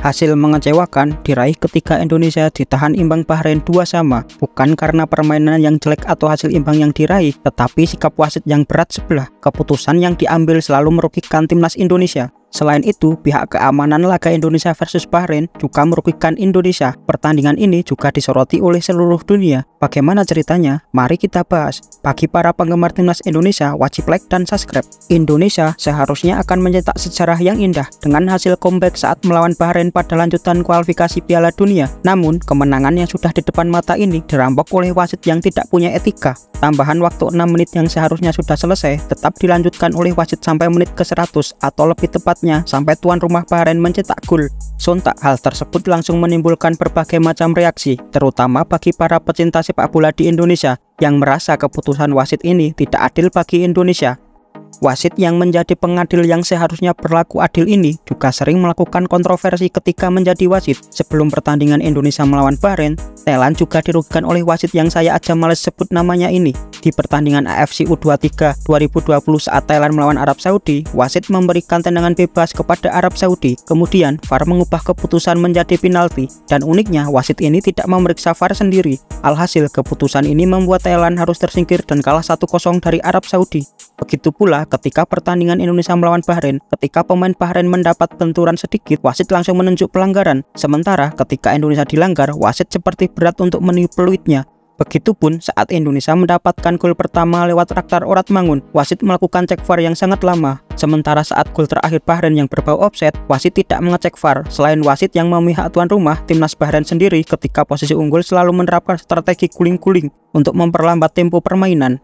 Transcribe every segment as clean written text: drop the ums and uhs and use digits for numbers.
Hasil mengecewakan diraih ketika Indonesia ditahan imbang Bahrain 2-2, bukan karena permainan yang jelek atau hasil imbang yang diraih, tetapi sikap wasit yang berat sebelah. Keputusan yang diambil selalu merugikan timnas Indonesia. Selain itu, pihak keamanan laga Indonesia versus Bahrain juga merugikan Indonesia. Pertandingan ini juga disoroti oleh seluruh dunia. Bagaimana ceritanya? Mari kita bahas. Bagi para penggemar timnas Indonesia, wajib like dan subscribe. Indonesia seharusnya akan mencetak sejarah yang indah dengan hasil comeback saat melawan Bahrain pada lanjutan kualifikasi Piala Dunia. Namun, kemenangan yang sudah di depan mata ini dirampok oleh wasit yang tidak punya etika. Tambahan waktu 6 menit yang seharusnya sudah selesai tetap dilanjutkan oleh wasit sampai menit ke-100 atau lebih tepatnya sampai tuan rumah Bahrain mencetak gol. Sontak hal tersebut langsung menimbulkan berbagai macam reaksi, terutama bagi para pecinta sepak bola di Indonesia yang merasa keputusan wasit ini tidak adil bagi Indonesia. Wasit yang menjadi pengadil yang seharusnya berlaku adil ini juga sering melakukan kontroversi ketika menjadi wasit. Sebelum pertandingan Indonesia melawan Bahrain, Thailand juga dirugikan oleh wasit yang saya aja males sebut namanya ini. Di pertandingan AFC U23 2020 saat Thailand melawan Arab Saudi, wasit memberikan tendangan bebas kepada Arab Saudi. Kemudian VAR mengubah keputusan menjadi penalti, dan uniknya wasit ini tidak memeriksa VAR sendiri. Alhasil keputusan ini membuat Thailand harus tersingkir dan kalah 1-0 dari Arab Saudi. Begitu pula ketika pertandingan Indonesia melawan Bahrain, ketika pemain Bahrain mendapat benturan sedikit, wasit langsung menunjuk pelanggaran. Sementara ketika Indonesia dilanggar, wasit seperti berat untuk meniup peluitnya. Begitupun saat Indonesia mendapatkan gol pertama lewat Rakhtar Oratmangun, wasit melakukan cek VAR yang sangat lama. Sementara saat gol terakhir Bahrain yang berbau offside, wasit tidak mengecek VAR. Selain wasit yang memihak tuan rumah, timnas Bahrain sendiri ketika posisi unggul selalu menerapkan strategi guling-guling untuk memperlambat tempo permainan.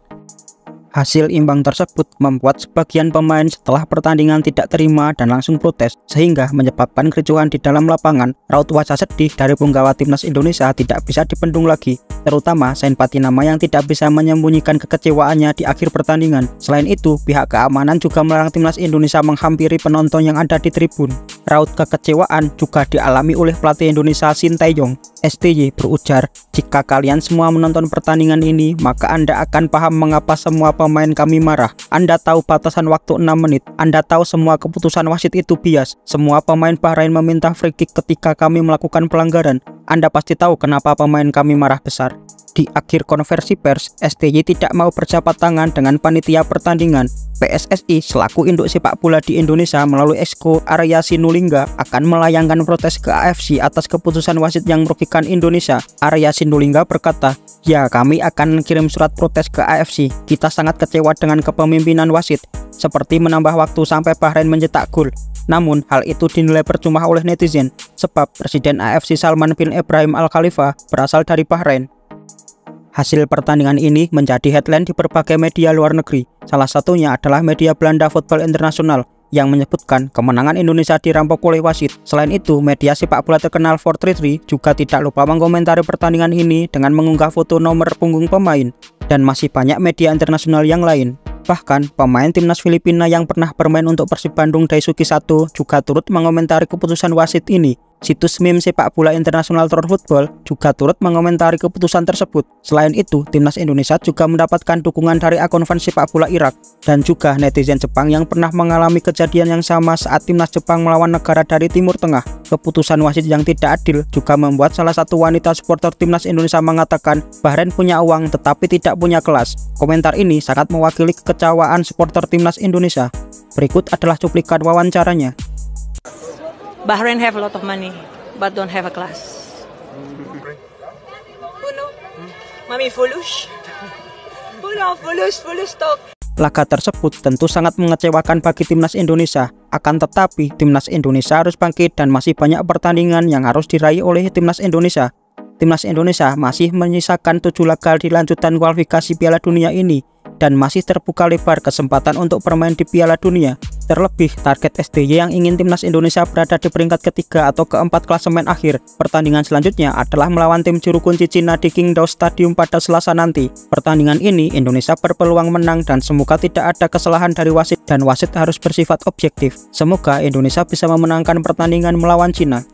Hasil imbang tersebut membuat sebagian pemain setelah pertandingan tidak terima dan langsung protes, sehingga menyebabkan kericuhan di dalam lapangan. Raut wajah sedih dari punggawa timnas Indonesia tidak bisa dibendung lagi, terutama Sain Patinama yang tidak bisa menyembunyikan kekecewaannya di akhir pertandingan. Selain itu, pihak keamanan juga melarang timnas Indonesia menghampiri penonton yang ada di tribun. Raut kekecewaan juga dialami oleh pelatih Indonesia Shin Tae-yong. STY berujar, "Jika kalian semua menonton pertandingan ini, maka Anda akan paham mengapa semua pemain kami marah. Anda tahu batasan waktu 6 menit. Anda tahu semua keputusan wasit itu bias. Semua pemain Bahrain meminta free kick ketika kami melakukan pelanggaran. Anda pasti tahu kenapa pemain kami marah besar." Di akhir konversi pers, STY tidak mau berjabat tangan dengan panitia pertandingan. PSSI selaku induk sepak bola di Indonesia melalui Exco Arya Sinulinga akan melayangkan protes ke AFC atas keputusan wasit yang merugikan Indonesia. Arya Sinulinga berkata, "Ya, kami akan kirim surat protes ke AFC. Kita sangat kecewa dengan kepemimpinan wasit, seperti menambah waktu sampai Bahrain mencetak gol. Namun, hal itu dinilai percuma oleh netizen, sebab Presiden AFC Salman bin Ibrahim Al Khalifa berasal dari Bahrain." Hasil pertandingan ini menjadi headline di berbagai media luar negeri. Salah satunya adalah media Belanda Football International yang menyebutkan kemenangan Indonesia dirampok oleh wasit. Selain itu, media sepak bola terkenal 433 juga tidak lupa mengomentari pertandingan ini dengan mengunggah foto nomor punggung pemain, dan masih banyak media internasional yang lain. Bahkan, pemain timnas Filipina yang pernah bermain untuk Persib Bandung Daisuke Sato juga turut mengomentari keputusan wasit ini. Situs meme sepak bola internasional Troll Football juga turut mengomentari keputusan tersebut. Selain itu, timnas Indonesia juga mendapatkan dukungan dari akun fans sepak bola Irak dan juga netizen Jepang yang pernah mengalami kejadian yang sama saat timnas Jepang melawan negara dari Timur Tengah. Keputusan wasit yang tidak adil juga membuat salah satu wanita supporter timnas Indonesia mengatakan, "Bahrain punya uang tetapi tidak punya kelas." Komentar ini sangat mewakili kekecewaan supporter timnas Indonesia. Berikut adalah cuplikan wawancaranya. Bahrain have a lot of money, but don't have a class. Who know? Mami foolish. Who know foolish talk. Laga tersebut tentu sangat mengecewakan bagi timnas Indonesia. Akan tetapi, timnas Indonesia harus bangkit dan masih banyak pertandingan yang harus diraih oleh timnas Indonesia. Timnas Indonesia masih menyisakan 7 laga di lanjutan kualifikasi Piala Dunia ini dan masih terbuka lebar kesempatan untuk bermain di Piala Dunia. Terlebih, target STY yang ingin timnas Indonesia berada di peringkat ketiga atau keempat klasemen akhir. Pertandingan selanjutnya adalah melawan tim juru kunci Cina di Qingdao Stadium pada Selasa nanti. Pertandingan ini Indonesia berpeluang menang dan semoga tidak ada kesalahan dari wasit dan wasit harus bersifat objektif. Semoga Indonesia bisa memenangkan pertandingan melawan Cina.